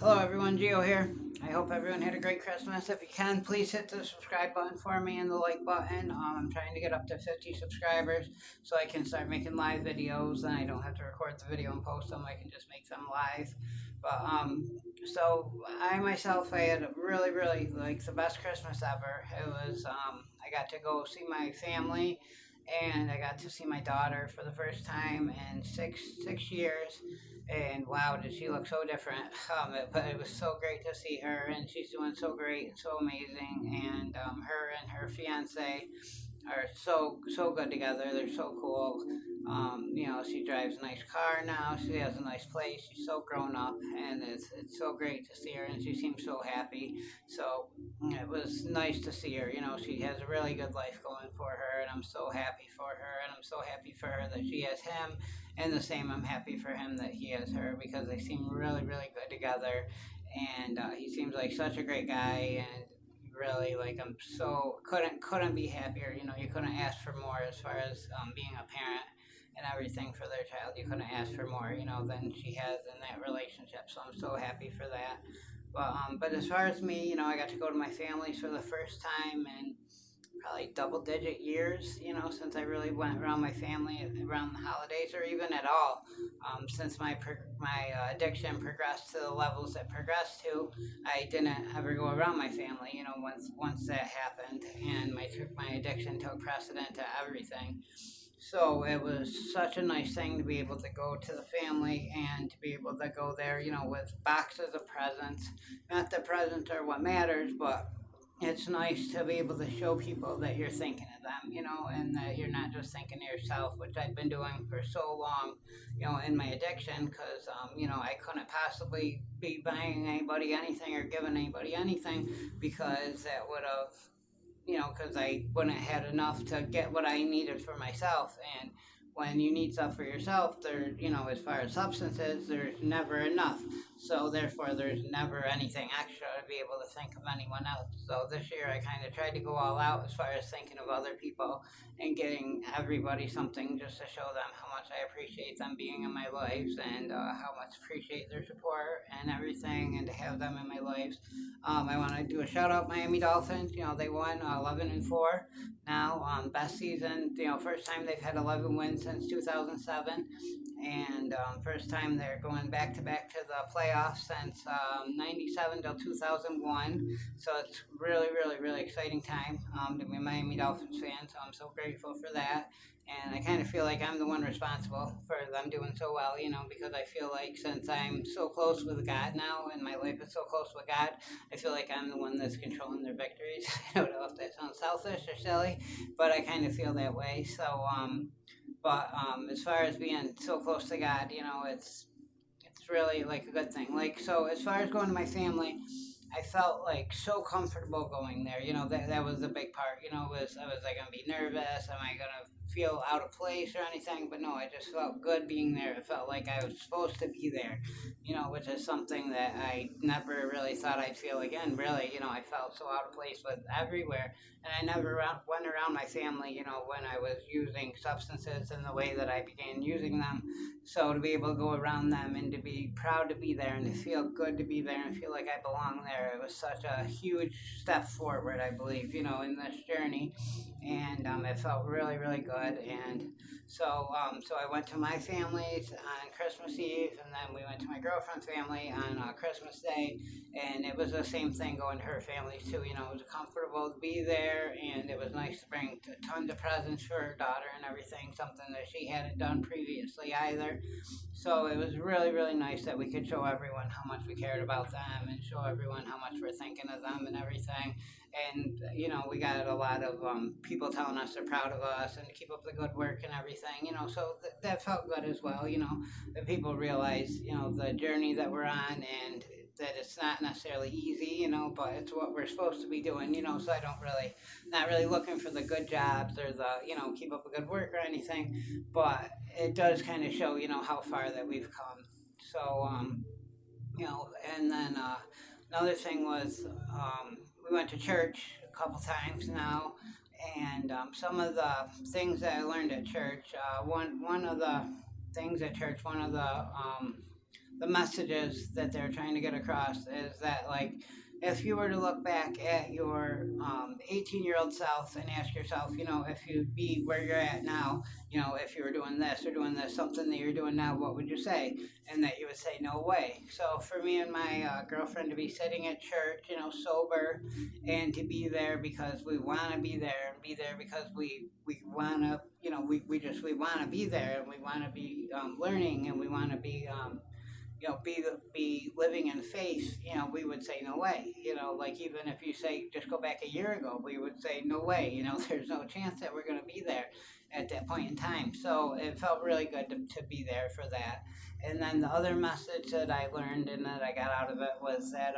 Hello everyone, Gio here. I hope everyone had a great Christmas. If you can, please hit the subscribe button for me and the like button. I'm trying to get up to 50 subscribers so I can start making live videos and I don't have to record the video and post them. I can just make them live. So I myself, I had a really like the best Christmas ever. I got to go see my family and I got to see my daughter for the first time in six years, and wow, did she look so different. But it was so great to see her, and she's doing so great and so amazing. And her and her fiance are so good together. They're so cool. She drives a nice car now. She has a nice place. She's so grown up, and it's so great to see her. And she seems so happy. So it was nice to see her. She has a really good life going for her, and I'm so happy for her. And I'm so happy for her that she has him, and the same. I'm happy for him that he has her because they seem really good together. And he seems like such a great guy, and really like I'm so couldn't be happier. You couldn't ask for more as far as being a parent and everything for their child. You couldn't ask for more, than she has in that relationship. So I'm so happy for that. But as far as me, I got to go to my family's for the first time and probably double digit years, since I really went around my family around the holidays or even at all. Since my addiction progressed to the levels it progressed to, I didn't ever go around my family, once that happened, and my addiction took precedent to everything. So it was such a nice thing to be able to go to the family and to be able to go there, with boxes of presents. Not that presents are what matters, but it's nice to be able to show people that you're thinking of them, and that you're not just thinking of yourself, which I've been doing for so long, in my addiction, because, I couldn't possibly be buying anybody anything or giving anybody anything because that would have, because I wouldn't have had enough to get what I needed for myself. And when you need stuff for yourself, as far as substances, there's never enough. So therefore, there's never anything extra to be able to think of anyone else. So this year, I kind of tried to go all out as far as thinking of other people and getting everybody something just to show them how much I appreciate them being in my lives, and how much appreciate their support and everything, and to have them in my lives. I want to do a shout out Miami Dolphins. They won 11-4 now. Best season. First time they've had 11 wins since 2007, and first time they're going back to the playoffs since '97 till 2001. So it's really exciting time to be a Miami Dolphins fan. So I'm so grateful for that. And I kind of feel like I'm the one responsible for them doing so well, because I feel like since I'm so close with God now and my life is so close with God, I feel like I'm the one that's controlling their victories. I don't know if that sounds selfish or silly, but I kind of feel that way. As far as being so close to God, it's really like a good thing. Like, so as far as going to my family, I felt like so comfortable going there. That was the big part. Was I gonna be nervous? Am I gonna feel out of place or anything? But no, I just felt good being there. It felt like I was supposed to be there. Which is something that I never really thought I'd feel again. Really, I felt so out of place with everywhere, and I never went around my family. When I was using substances and the way that I began using them, so to be able to go around them and to be proud to be there and to feel good to be there and feel like I belong there, it was such a huge step forward, I believe, in this journey. And it felt really good. And so I went to my family's on Christmas Eve, and then we went to my girlfriend's family on Christmas Day, and it was the same thing going to her families too. It was comfortable to be there, and it was nice to bring tons of presents for her daughter and everything, something that she hadn't done previously either. So it was really nice that we could show everyone how much we cared about them and show everyone how much we're thinking of them and everything. And we got a lot of people telling us they're proud of us and to keep up the good work and everything. So that felt good as well. That people realize the journey that we're on, and that it's not necessarily easy, but it's what we're supposed to be doing. So I don't really, not really looking for the good jobs or the keep up the good work or anything, but it does kind of show how far that we've come. So you know, and then another thing was, we went to church a couple times now, and some of the things that I learned at church, one of the things at church, one of the the messages that they're trying to get across is that, like, if you were to look back at your 18-year-old self and ask yourself, if you'd be where you're at now, if you were doing this or doing this, something that you're doing now, what would you say? And that you would say, no way. So for me and my girlfriend to be sitting at church, sober, and to be there because we want to be there, and be there because we want to, we want to be there, and we want to be learning, and we want to be be living in faith, we would say no way. Like, even if you say just go back a year ago, we would say no way. There's no chance that we're going to be there at that point in time. So it felt really good to be there for that. And then the other message that I learned and that I got out of it was that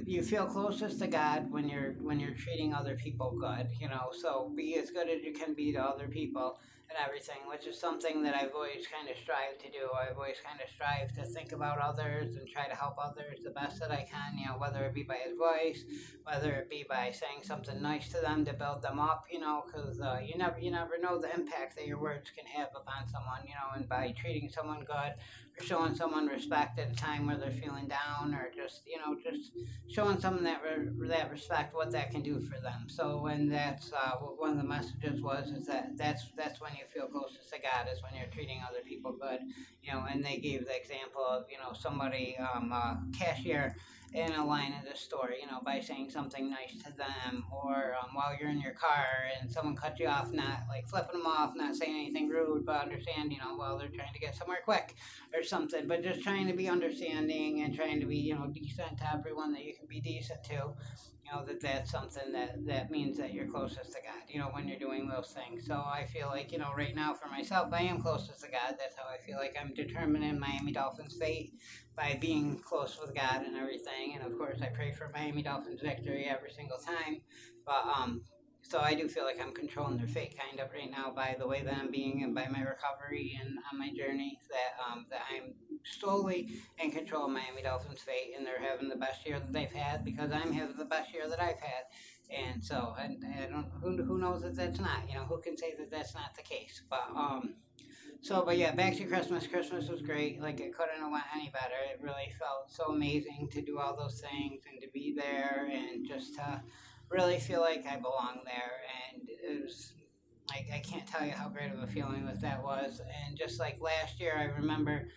you feel closest to God when you're treating other people good. So be as good as you can be to other people and everything, which is something that I've always kind of strived to do. I've always kind of strived to think about others and try to help others the best that I can. Whether it be by advice, whether it be by saying something nice to them to build them up. Because you never know the impact that your words can have upon someone. And by treating someone good, or showing someone respect at a time where they're feeling down, or just showing someone that respect, what that can do for them. So, when that's what one of the messages was, is that that's when you feel closest to God, is when you're treating other people good. And they gave the example of somebody, cashier in a line at the store, by saying something nice to them, or while you're in your car and someone cut you off, not like flipping them off, not saying anything rude, but understand, while they're trying to get somewhere quick or something, but just trying to be understanding and trying to be, decent to everyone that you can be decent to. That's something that means that you're closest to God, when you're doing those things. So I feel like, right now for myself, I am closest to God. That's how I feel like I'm determining Miami Dolphins' fate, by being close with God and everything. And of course, I pray for Miami Dolphins victory every single time. But so I do feel like I'm controlling their fate kind of right now, by the way that I'm being, and by my recovery and on my journey, that I'm slowly in control of Miami Dolphins' fate, and they're having the best year that they've had, because I'm having the best year that I've had. And so I don't, who knows that that's not, who can say that that's not the case. But yeah, back to Christmas. Christmas was great. Like, it couldn't have went any better. It really felt so amazing to do all those things and to be there, and just to really feel like I belong there. And it was like, I can't tell you how great of a feeling that was. And just like last year, I remember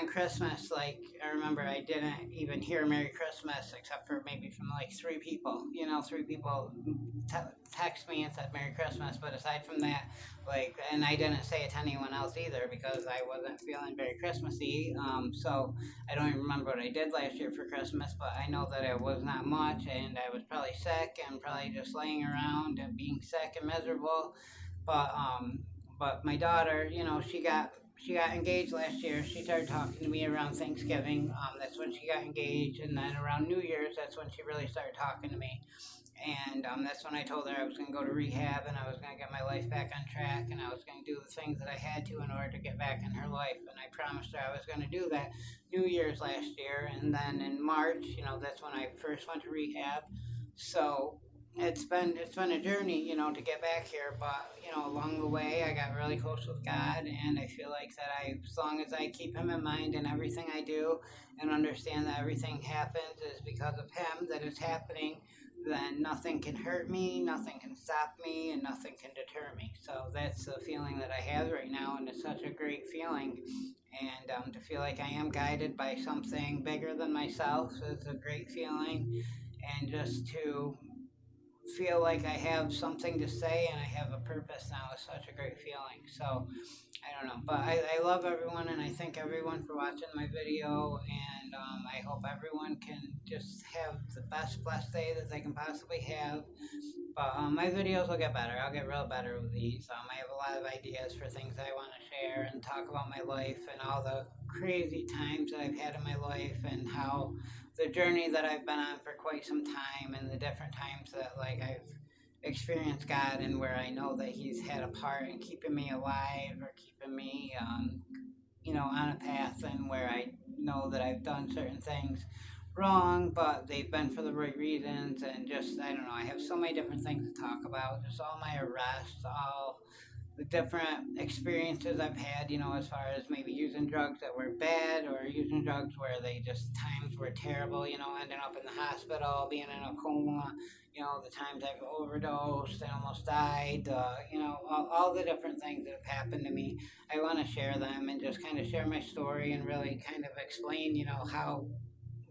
on Christmas, like, I remember I didn't even hear Merry Christmas except for maybe from like three people. Three people text me and said Merry Christmas, but aside from that, like, and I didn't say it to anyone else either, because I wasn't feeling very Christmassy. So I don't even remember what I did last year for Christmas, but I know that it was not much, and I was probably sick and probably just laying around and being sick and miserable. But my daughter, she got engaged last year. She started talking to me around Thanksgiving. That's when she got engaged, and then around New Year's, that's when she really started talking to me. And that's when I told her I was going to go to rehab, and I was going to get my life back on track, and I was going to do the things that I had to in order to get back in her life. And I promised her I was going to do that New Year's last year. And then in March, that's when I first went to rehab. So it's been a journey, to get back here. But along the way, I got really close with God, and I feel like that as long as I keep Him in mind in everything I do, and understand that everything happens is because of Him that it's happening, then nothing can hurt me, nothing can stop me, and nothing can deter me. So that's the feeling that I have right now, and it's such a great feeling. And to feel like I am guided by something bigger than myself is a great feeling. And just to feel like I have something to say and I have a purpose now is such a great feeling. So I don't know, but I love everyone, and I thank everyone for watching my video, and I hope everyone can just have the best blessed day that they can possibly have. But my videos will get better. I'll get real better with these. I have a lot of ideas for things that I want to share and talk about my life and all the crazy times that I've had in my life, and how the journey that I've been on for quite some time, and the different times that, like, I've experienced God, and where I know that He's had a part in keeping me alive, or keeping me, on a path, and where I know that I've done certain things wrong, but they've been for the right reasons. And just, I don't know, I have so many different things to talk about. Just all my arrests, all the different experiences I've had, as far as maybe using drugs that were bad or using drugs where they just times were terrible, ending up in the hospital, being in a coma, the times I've overdosed and almost died, all the different things that have happened to me. I want to share them and just kind of share my story and really kind of explain, how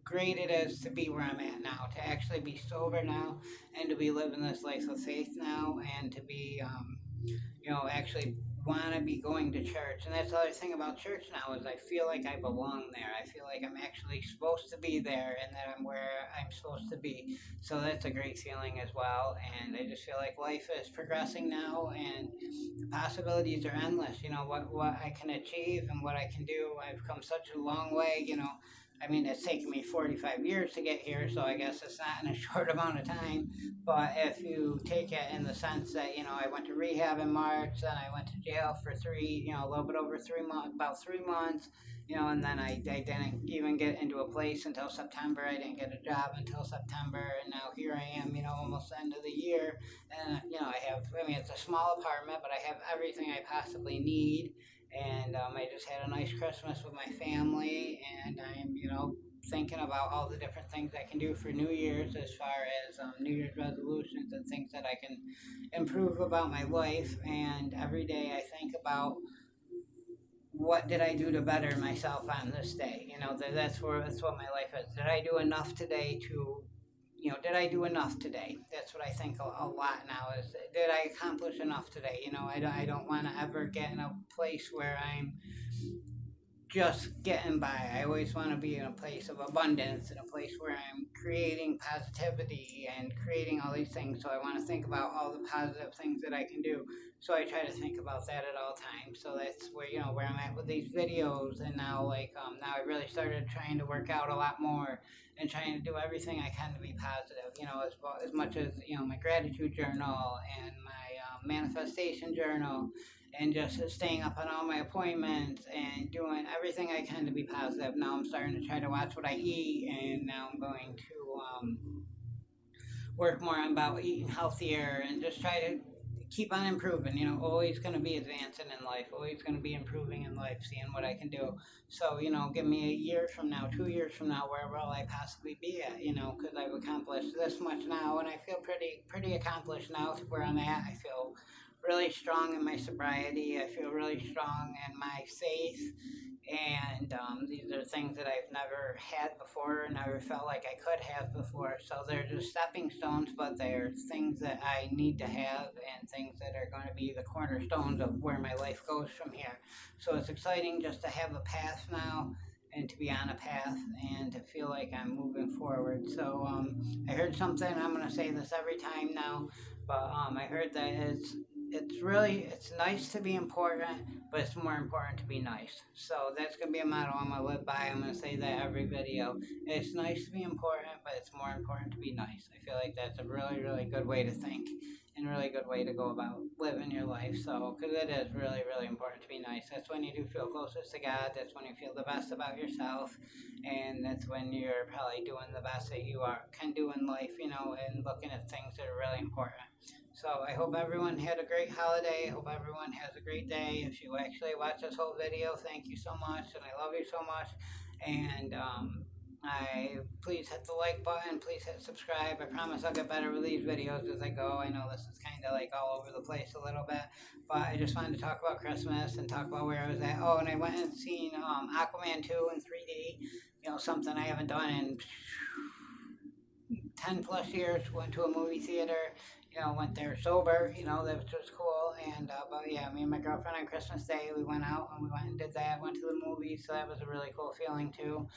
great it is to be where I'm at now, to actually be sober now, and to be living this life of faith now, and to be, actually want to be going to church. And that's the other thing about church now is I feel like I belong there. I feel like I'm actually supposed to be there and that I'm where I'm supposed to be. So that's a great feeling as well. And I just feel like life is progressing now and the possibilities are endless. What I can achieve and what I can do. I've come such a long way, I mean, it's taken me 45 years to get here, so I guess it's not in a short amount of time. But if you take it in the sense that, I went to rehab in March, then I went to jail for a little bit over 3 months, about 3 months, and then I didn't even get into a place until September. I didn't get a job until September, and now here I am, almost the end of the year. And, I mean, it's a small apartment, but I have everything I possibly need. And I just had a nice Christmas with my family, and I'm, thinking about all the different things I can do for New Year's as far as New Year's resolutions and things that I can improve about my life. And every day I think about what did I do to better myself on this day. That's what my life is. Did I do enough today to did I do enough today? That's what I think a lot now is, did I accomplish enough today? I don't want to ever get in a place where I'm just getting by. I always want to be in a place of abundance, in a place where I'm creating positivity and creating all these things. So I want to think about all the positive things that I can do. So I try to think about that at all times. So that's where where I'm at with these videos. And now now I really started trying to work out a lot more and trying to do everything I can to be positive. As much as my gratitude journal and my manifestation journal and just staying up on all my appointments and doing everything I can to be positive. Now I'm starting to try to watch what I eat, and now I'm going to work more on about eating healthier and just try to keep on improving. Always going to be advancing in life, always going to be improving in life, seeing what I can do. So, give me a year from now, 2 years from now, where will I possibly be at? Because I've accomplished this much now, and I feel pretty accomplished now to where I'm at. I feel really strong in my sobriety. I feel really strong in my faith, and these are things that I've never had before, never felt like I could have before. So they're just stepping stones, but they're things that I need to have and things that are going to be the cornerstones of where my life goes from here. So it's exciting just to have a path now and to be on a path and to feel like I'm moving forward. So I heard something, I'm going to say this every time now, but I heard that it's nice to be important, but it's more important to be nice. So that's gonna be a motto I'm gonna live by. I'm gonna say that every video. It's nice to be important, but it's more important to be nice. I feel like that's a really, really good way to think and a really good way to go about living your life. So, because it is really, really important to be nice. That's when you do feel closest to God. That's when you feel the best about yourself, and that's when you're probably doing the best that you can do in life. And looking at things that are really important. So I hope everyone had a great holiday. I hope everyone has a great day. If you actually watch this whole video, thank you so much, and I love you so much. And I please hit the like button. Please hit subscribe. I promise I'll get better with these videos as I go. I know this is kind of like all over the place a little bit, but I just wanted to talk about Christmas and talk about where I was at. Oh, and I went and seen Aquaman 2 in 3D. Something I haven't done in 10 plus years. Went to a movie theater, went there sober, that was just cool. And, but yeah, me and my girlfriend on Christmas Day, we went out and we went and did that, went to the movies, so that was a really cool feeling too.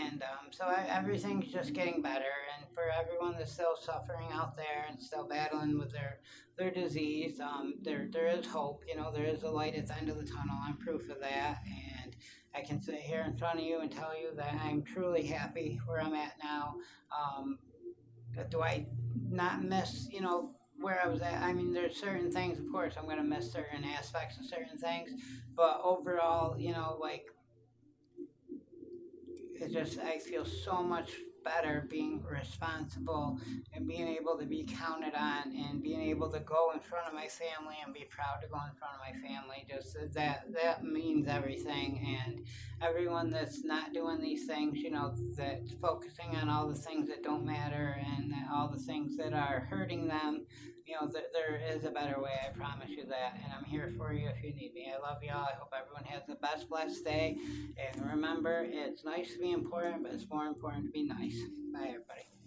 And so everything's just getting better. And for everyone that's still suffering out there and still battling with their disease, there is hope, there is a light at the end of the tunnel. I'm proof of that. And I can sit here in front of you and tell you that I'm truly happy where I'm at now. Um, do I not miss, where I was at? I mean, there's certain things, of course, I'm going to miss certain aspects of certain things, but overall, like, it's just, I feel so much better being responsible and being able to be counted on and being able to go in front of my family and be proud to go in front of my family. Just that means everything. And everyone that's not doing these things, that's focusing on all the things that don't matter and all the things that are hurting them, there is a better way. I promise you that. And I'm here for you if you need me. I love y'all. I hope everyone has the best blessed day. And remember, it's nice to be important, but it's more important to be nice. Bye, everybody.